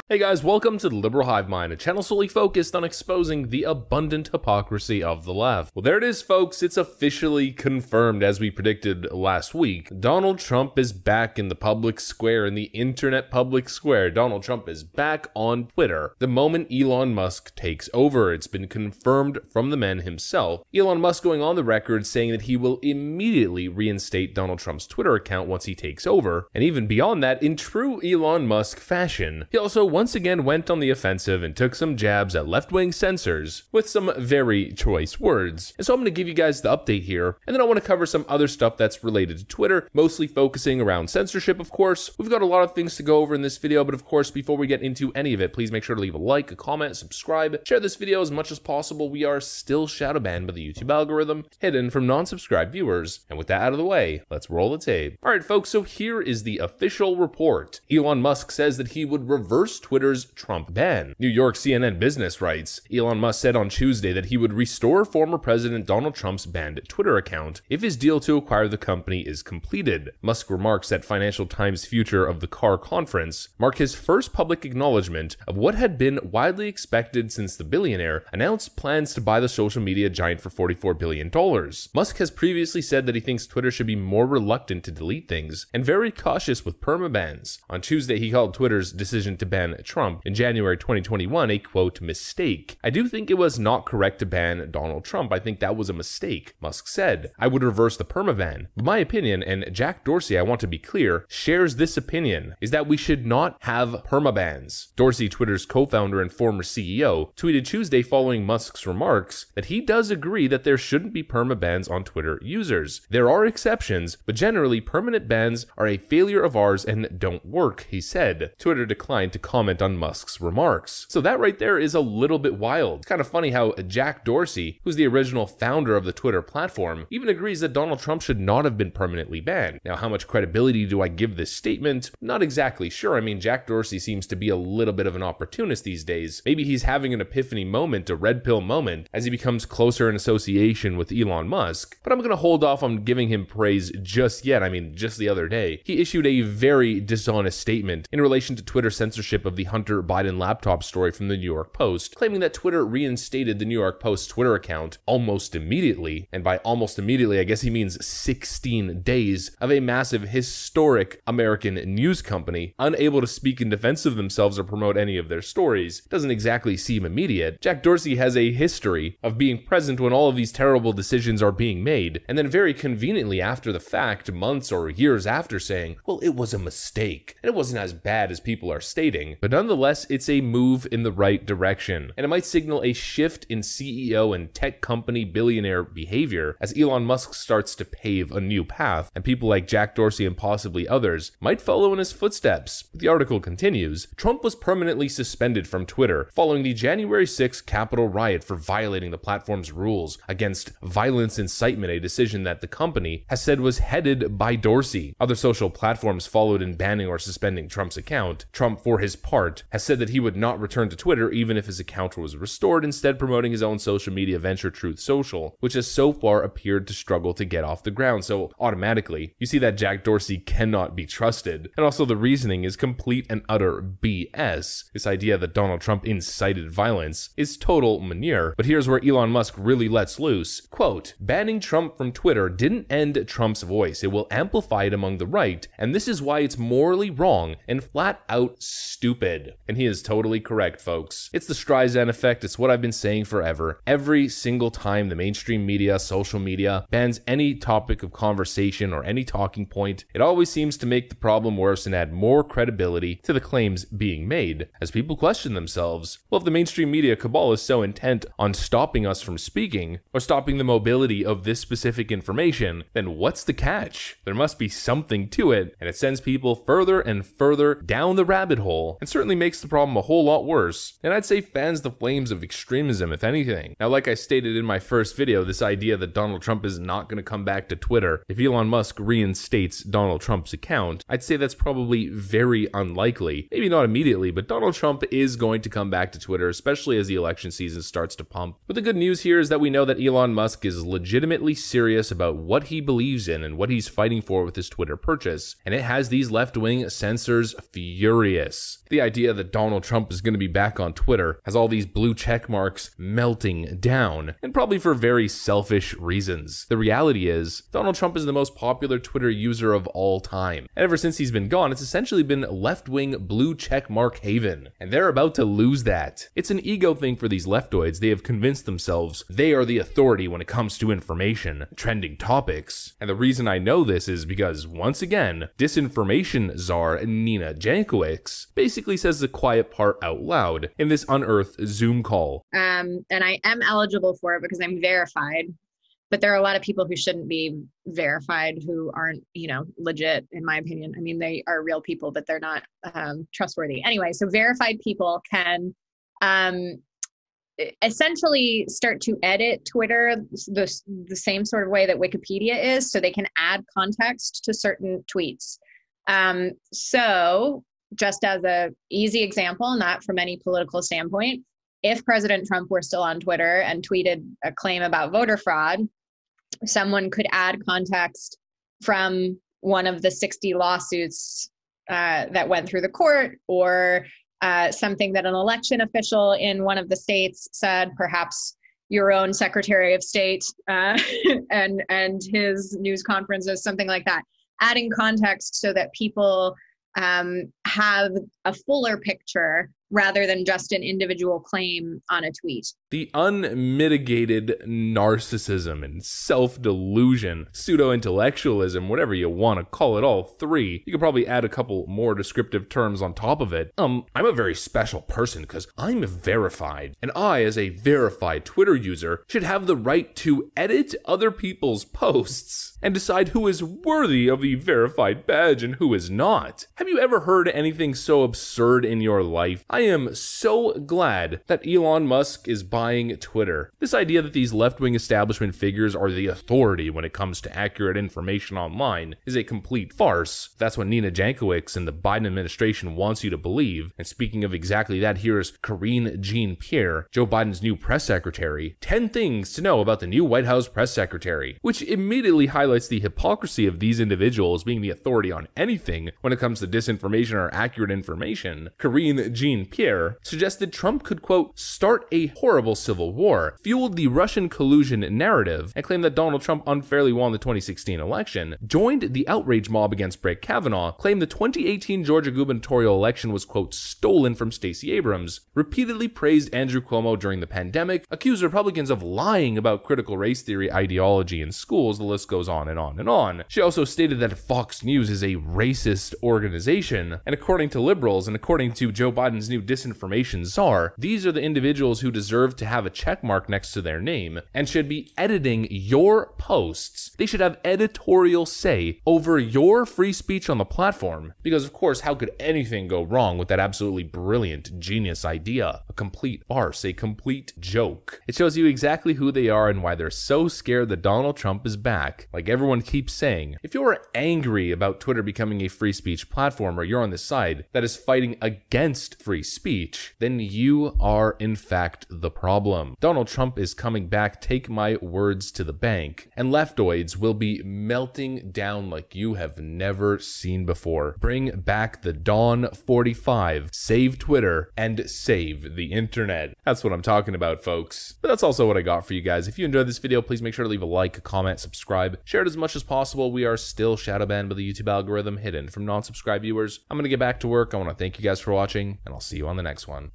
Hey guys, welcome to the Liberal Hive Mind, a channel solely focused on exposing the abundant hypocrisy of the left. Well, there it is, folks. It's officially confirmed, as we predicted last week. Donald Trump is back in the public square, in the internet public square. Donald Trump is back on Twitter the moment Elon Musk takes over. It's been confirmed from the man himself. Elon Musk going on the record saying that he will immediately reinstate Donald Trump's Twitter account once he takes over. And even beyond that, in true Elon Musk fashion, he also once again went on the offensive and took some jabs at left-wing censors with some very choice words. And so I'm going to give you guys the update here, and then I want to cover some other stuff that's related to Twitter, mostly focusing around censorship, of course. We've got a lot of things to go over in this video, but of course, before we get into any of it, please make sure to leave a like, a comment, subscribe, share this video as much as possible. We are still shadow banned by the YouTube algorithm, hidden from non-subscribed viewers. And with that out of the way, let's roll the tape. All right, folks, so here is the official report. Elon Musk says that he would reverse Twitter's Trump ban. New York CNN Business writes, Elon Musk said on Tuesday that he would restore former President Donald Trump's banned Twitter account if his deal to acquire the company is completed. Musk remarks at Financial Times Future of the Car conference mark his first public acknowledgement of what had been widely expected since the billionaire announced plans to buy the social media giant for $44 billion. Musk has previously said that he thinks Twitter should be more reluctant to delete things and very cautious with permabans. On Tuesday, he called Twitter's decision to ban Trump in January 2021 a quote mistake. I do think it was not correct to ban Donald Trump. I think that was a mistake, Musk said. I would reverse the permaban. But my opinion, and Jack Dorsey, I want to be clear, shares this opinion, is that we should not have permabans. Dorsey, Twitter's co-founder and former CEO, tweeted Tuesday following Musk's remarks that he does agree that there shouldn't be permabans on Twitter users. There are exceptions, but generally permanent bans are a failure of ours and don't work, he said. Twitter declined to comment on Musk's remarks. So that right there is a little bit wild. It's kind of funny how Jack Dorsey, who's the original founder of the Twitter platform, even agrees that Donald Trump should not have been permanently banned. Now, how much credibility do I give this statement? Not exactly sure. I mean, Jack Dorsey seems to be a little bit of an opportunist these days. Maybe he's having an epiphany moment, a red pill moment, as he becomes closer in association with Elon Musk. But I'm going to hold off on giving him praise just yet. I mean, just the other day, he issued a very dishonest statement in relation to Twitter censorship of the Hunter Biden laptop story from the New York Post, claiming that Twitter reinstated the New York Post's Twitter account almost immediately. And by almost immediately, I guess he means 16 days of a massive, historic American news company unable to speak in defense of themselves or promote any of their stories. Doesn't exactly seem immediate. Jack Dorsey has a history of being present when all of these terrible decisions are being made, and then very conveniently after the fact, months or years after, saying, well, it was a mistake, and it wasn't as bad as people are stating. But nonetheless, it's a move in the right direction, and it might signal a shift in CEO and tech company billionaire behavior as Elon Musk starts to pave a new path, and people like Jack Dorsey and possibly others might follow in his footsteps. The article continues, Trump was permanently suspended from Twitter following the January 6th Capitol riot for violating the platform's rules against violence incitement, a decision that the company has said was headed by Dorsey. Other social platforms followed in banning or suspending Trump's account. Trump, for his part, has said that he would not return to Twitter even if his account was restored, instead promoting his own social media venture Truth Social, which has so far appeared to struggle to get off the ground. So automatically, you see that Jack Dorsey cannot be trusted. And also the reasoning is complete and utter BS. This idea that Donald Trump incited violence is total manure. But here's where Elon Musk really lets loose. Quote, banning Trump from Twitter didn't end Trump's voice. It will amplify it among the right, and this is why it's morally wrong and flat out stupid. And he is totally correct, folks. It's the Streisand effect. It's what I've been saying forever. Every single time the mainstream media, social media, bans any topic of conversation or any talking point, it always seems to make the problem worse and add more credibility to the claims being made, as people question themselves, well, if the mainstream media cabal is so intent on stopping us from speaking, or stopping the mobility of this specific information, then what's the catch? There must be something to it, and it sends people further and further down the rabbit hole, and certainly makes the problem a whole lot worse, and I'd say fans the flames of extremism, if anything. Now, like I stated in my first video, this idea that Donald Trump is not going to come back to Twitter if Elon Musk reinstates Donald Trump's account, I'd say that's probably very unlikely. Maybe not immediately, but Donald Trump is going to come back to Twitter, especially as the election season starts to pump. But the good news here is that we know that Elon Musk is legitimately serious about what he believes in and what he's fighting for with his Twitter purchase, and it has these left-wing censors furious. The The idea that Donald Trump is going to be back on Twitter has all these blue check marks melting down, and probably for very selfish reasons. The reality is, Donald Trump is the most popular Twitter user of all time. And ever since he's been gone, it's essentially been left-wing blue check mark haven. And they're about to lose that. It's an ego thing for these leftoids. They have convinced themselves they are the authority when it comes to information, trending topics. And the reason I know this is because, once again, disinformation czar Nina Jankowicz basically says the quiet part out loud in this unearthed Zoom call. And I am eligible for it because I'm verified. But there are a lot of people who shouldn't be verified who aren't, legit, in my opinion. I mean, they are real people, but they're not trustworthy. Anyway, so verified people can essentially start to edit Twitter the same sort of way that Wikipedia is, so they can add context to certain tweets. So just as a easy example, not from any political standpoint, if President Trump were still on Twitter and tweeted a claim about voter fraud, someone could add context from one of the 60 lawsuits that went through the court, or something that an election official in one of the states said, perhaps your own Secretary of State and his news conferences, something like that. Adding context so that people have a fuller picture rather than just an individual claim on a tweet. The unmitigated narcissism and self-delusion, pseudo-intellectualism, whatever you want to call it, all three. You could probably add a couple more descriptive terms on top of it. I'm a very special person because I'm verified, and I, as a verified Twitter user, should have the right to edit other people's posts and decide who is worthy of the verified badge and who is not. Have you ever heard anything so absurd in your life? I am so glad that Elon Musk is buying Twitter. This idea that these left-wing establishment figures are the authority when it comes to accurate information online is a complete farce. That's what Nina Jankowicz and the Biden administration wants you to believe. And speaking of exactly that, here's Karine Jean-Pierre, Joe Biden's new press secretary. 10 things to know about the new White House press secretary, which immediately highlights the hypocrisy of these individuals being the authority on anything when it comes to disinformation or accurate information. Karine Jean-Pierre suggested Trump could, quote, start a horrible civil war, fueled the Russian collusion narrative, and claimed that Donald Trump unfairly won the 2016 election, joined the outrage mob against Brett Kavanaugh, claimed the 2018 Georgia gubernatorial election was, quote, stolen from Stacey Abrams, repeatedly praised Andrew Cuomo during the pandemic, accused Republicans of lying about critical race theory ideology in schools, the list goes on and on and on. She also stated that Fox News is a racist organization, and according to liberals and according to Joe Biden's new disinformation czar, these are the individuals who deserve to have a check mark next to their name and should be editing your posts. They should have editorial say over your free speech on the platform, because of course, how could anything go wrong with that absolutely brilliant, genius idea? A complete farce, a complete joke. It shows you exactly who they are and why they're so scared that Donald Trump is back. Like everyone keeps saying, if you're angry about Twitter becoming a free speech platform, or you're on the side that is fighting against free speech, then you are in fact the problem. Donald Trump is coming back, take my words to the bank, and leftoids will be melting down like you have never seen before. Bring back the Dawn 45, save Twitter, and save the internet. That's what I'm talking about, folks. But that's also what I got for you guys. If you enjoyed this video, please make sure to leave a like, a comment, subscribe, share it as much as possible. We are still shadow banned by the YouTube algorithm, hidden from non-subscribed viewers. I'm gonna get back to work. I want to thank you guys for watching, and I'll see you on the next one.